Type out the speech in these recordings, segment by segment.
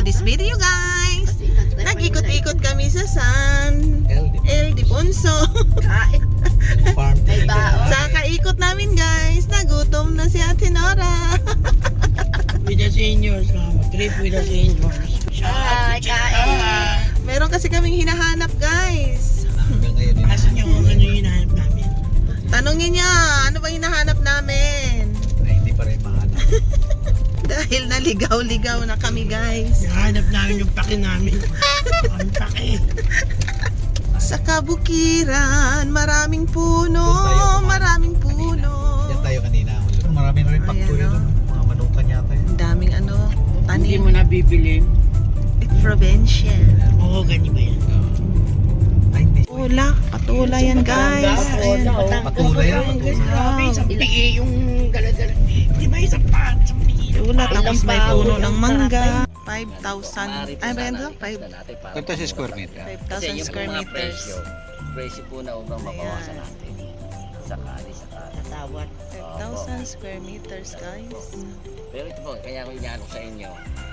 this video guys, nag-ikot-ikot kami sa San Ildefonso. Farm Sa kaikot namin guys, nagutom na si Ate Nora. With the seniors, trip with the seniors. Meron kasi kaming hinahanap guys. hanggang ngayon yun. Asan yung ano yung hinahanap namin? Tanungin niya, ano ba hinahanap namin? Ay, hindi pa rin mahanap. Dahil naligaw-ligaw na kami guys. Hinahanap namin yung paki namin. Ang paki. Sa kabukiran, maraming puno, maraming puno. Yan tayo kanina. Marami na rin factory Ayan, doon. Mga manukan yata yun. Ang daming ano, Hindi tanim. mo nabibili. Provincial. Oo, ganyan ba yan? Ay, hindi. Patula yan guys. Ayan. Patulay yan. Grabe, isang pigi yung dala-dala. Di ba isang pat? Isang pigi. Patula, tapos may puno ng mangga. 5,000. Ay, ba yan doon? 5,000 square meter. 5,000 square meters. Presyo po na upang mabawasan natin. Sakali. Tawad. 5,000 square meters guys. Pero ito po, kaya ko inaano sa inyo,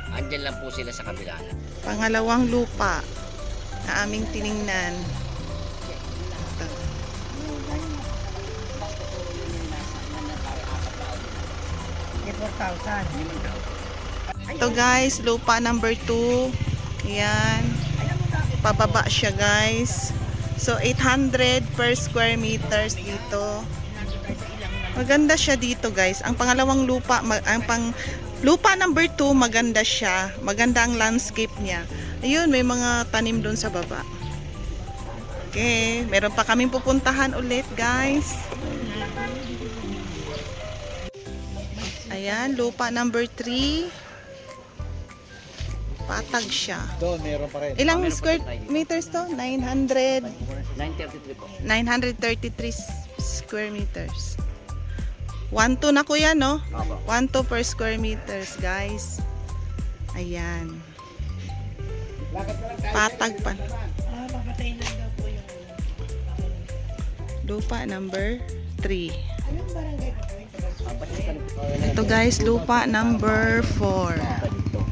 andyan lang po sila sa kabila. Pangalawang lupa na aming tiningnan. Ito. Ito guys, lupa number 2. Ayan. Pababa siya guys. So 800 per square meters dito. Maganda siya dito guys. Ang pangalawang lupa, lupa number 2, maganda siya. Maganda ang landscape niya. Ayun, may mga tanim doon sa baba. Okay, meron pa kaming pupuntahan ulit guys. Ayan, lupa number 3. Patag siya. Doon, meron pa rin. Ilang square meters to? 900. 933 po. 933 square meters. 1-2 na kuya, no? Opo. 1-2 per square meters, guys. Ayan. Patag pa. Papatayin lang daw po yung... Lupa number 3. Ito guys, lupa number 4.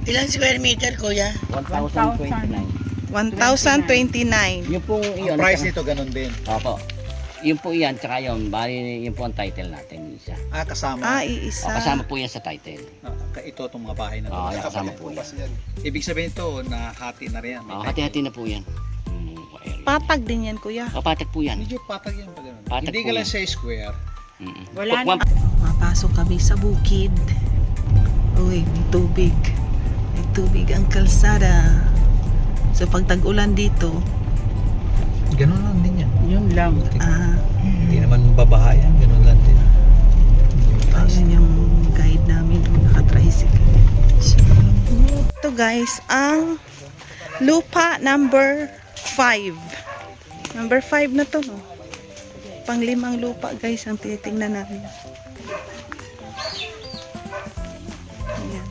Ilang square meter, kuya? 1,029. 1,029. Yung pong Ang iyon. price nito ganun din. Opo. Yun po yan, tsaka yun, bali yun po ang title natin, isa. Kasama. Iisa. Kasama po yan sa title. Ito itong mga bahay na to. Oo, kasama po yan. Ibig sabihin ito, na hati na rin yan. Hati-hati na po yan. Patag din yan, kuya. Kapatag po yan. Medyo patag yan pa ganun. Patag Hindi po ka lang yan. siya square. Wala na. Mapasok kami sa bukid. Uy, may tubig. May tubig ang kalsada. So pag tag-ulan dito, Ganun lang din yan. Yun lang. Hindi naman babaha yan. Ganun lang din. ayun yung guide namin doon, naka-tricycle. Ito guys, ang lupa number 5. Number 5 na to, no? Pang-5 lupa guys ang tinitingnan namin. Ayan.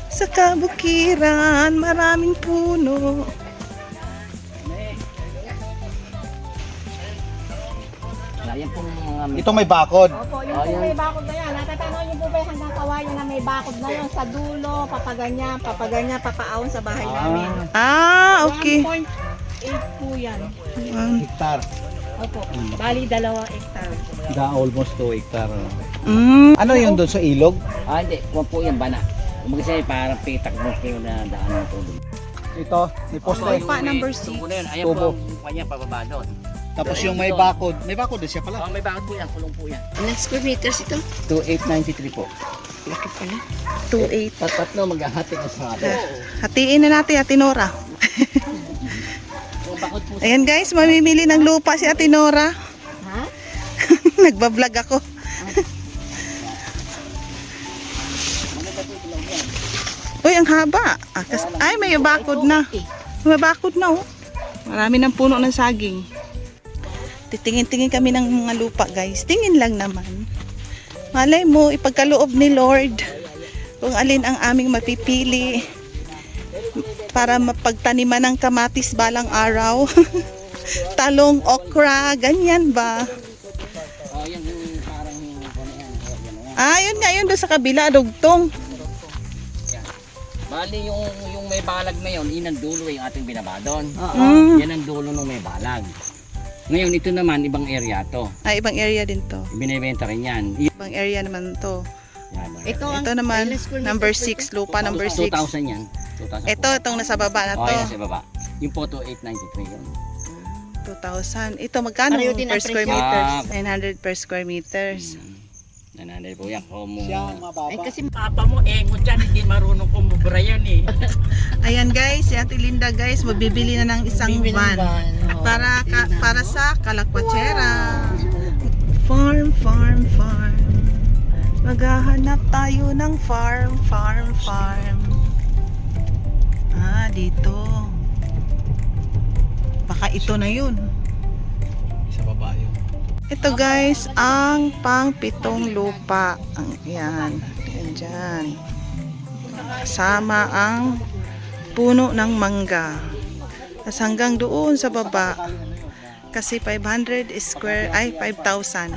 Sa kabukiran, maraming puno. Yan pong mga... Ito may bakod. Opo, yung po may bakod na yan. Natatanong niyo po ba yung hanggang kawayan na may bakod na yun sa dulo, papaganyan, papaawon sa bahay namin. Okay. 1.8 po yan. Hektar. Opo, bali 2 hektar. Almost 2 hektar. Mm. Ano yun doon sa ilog? Hindi, kuwan po yan, bana. Kumbaga siya, parang pitak mo kayo na daan ng tubig. Ito, may poste. Lupa number 6. Tubo na yun, ayan Tubo. po ang kanya pababa doon. Tapos yung may bakod. May bakod din siya pala. May bakit po yan, kulong po yan. Ilang square meters ito? 2893 po. Laki pala. 2.8. Tatlo maghahati ka sa atin. Hatiin na natin, Ate Nora. Bakod po Ayan guys, mamimili ng lupa si Ate Nora. Ha? Nagbablog ako. Uy, ang haba. Ay, may bakod na. May bakod na, oh. Marami ng puno ng saging. Titingin-tingin kami ng mga lupa, guys. Tingin lang naman. Malay mo, ipagkaloob ni Lord kung alin ang aming mapipili para mapagtaniman ng kamatis balang araw. Talong, okra, ganyan ba? yan yung parang yan. Ah, yun nga, yun doon sa kabila, dugtong. Bali yung may balag na yun, inang dulo yung ating binabadon. Mm. Yan ang dulo ng may balag. Ngayon ito naman ibang area to. Ay, ibang area din to. Binebenta rin yan. Ibang area naman to. Yan, Ito ang Ito naman, number 6, lupa number 6. 2,000 yan. 2,000. Ito, itong nasa baba na Oh, to. yan sa baba. Yung photo 893 yun. 2,000. Ito, magkano Pareho din per ang square presyo. meters? 900 per square meters. Nananay po yan. Siya ang mababa. Ay kasi papa mo engot yan, hindi marunong kumubra yan eh. Ayan guys, si Ate Linda guys, magbibili na ng isang van. Para sa Kalakwatsera. Farm, farm, farm. Maghahanap tayo ng farm, farm, farm. Ah, dito. Baka ito na yun. Sa baba yun. Ito guys, ang pang-pitong lupa. Yan. Yan dyan. Kasama ang puno ng mangga. Tapos hanggang doon sa baba. Kasi 500 square, ay 5,000.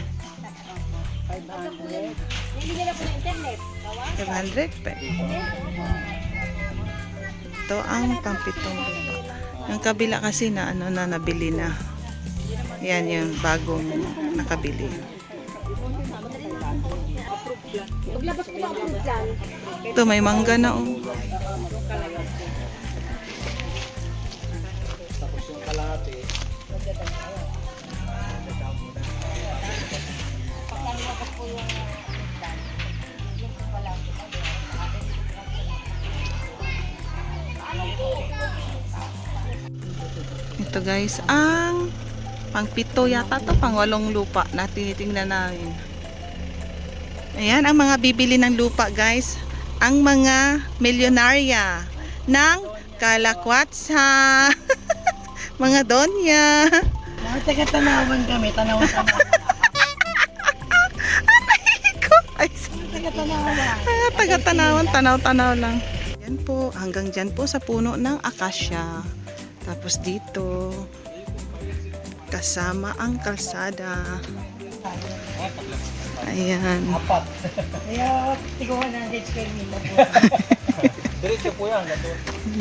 500 pa. Ito ang pang-pitong lupa. Yung kabila kasi na ano na nabili na. Yan yung bagong nakabili. Ito may mangga na oh. Ito guys, ang pang-pito yata to, pang-walong lupa na tinitingnan namin. Ayan ang mga bibili ng lupa guys. Ang mga milyonarya ng Kalakwatsa. Mga donya. Mga taga-tanawan kami, tanawan kami. Ay, Taga-tanawan. taga-tanawan, tanaw-tanaw lang. Yan po, hanggang dyan po sa puno ng akasya. Tapos dito, kasama ang kalsada. Ayan. Kaya, tiguan na 100 square meter po. Diretso po yan.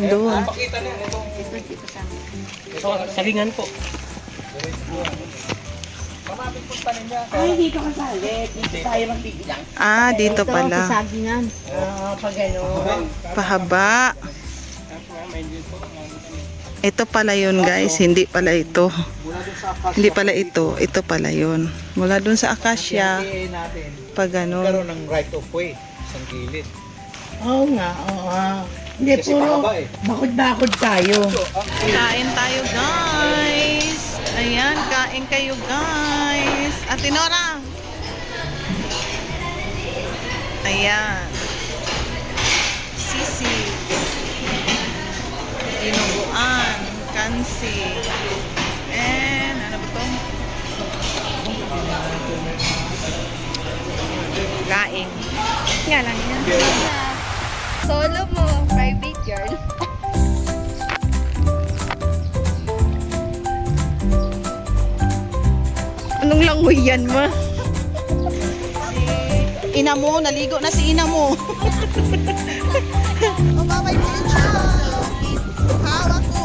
Doon. Pakita niyo itong Ito, salingan po. mamapit po tanin niya. Ay, dito ka salit. Dito tayo magbibilang. Ah, dito Ito, pala. sasagingan. Pag ano. Pahaba. Ito pala yun guys, hindi pala ito. Mula dun sa akasya. Hindi pala ito, ito pala yun. Mula dun sa akasya, PTA natin. pag ano. Karoon ng right of way. Isang gilid. Oo nga, oo. Hindi, Kasi puro pahaba eh. bakod-bakod tayo. Kain tayo guys. Ayan, kain kayo guys. Ate Nora. Ayan. Sisi. Inuguan. Kansi. And ano ba ito? Kain. Kaya lang yan. Solo mo, private yarn. Anong langoy yan ma? Ina mo, naligo na si ina mo. Oh, babay po siya. Hawak ko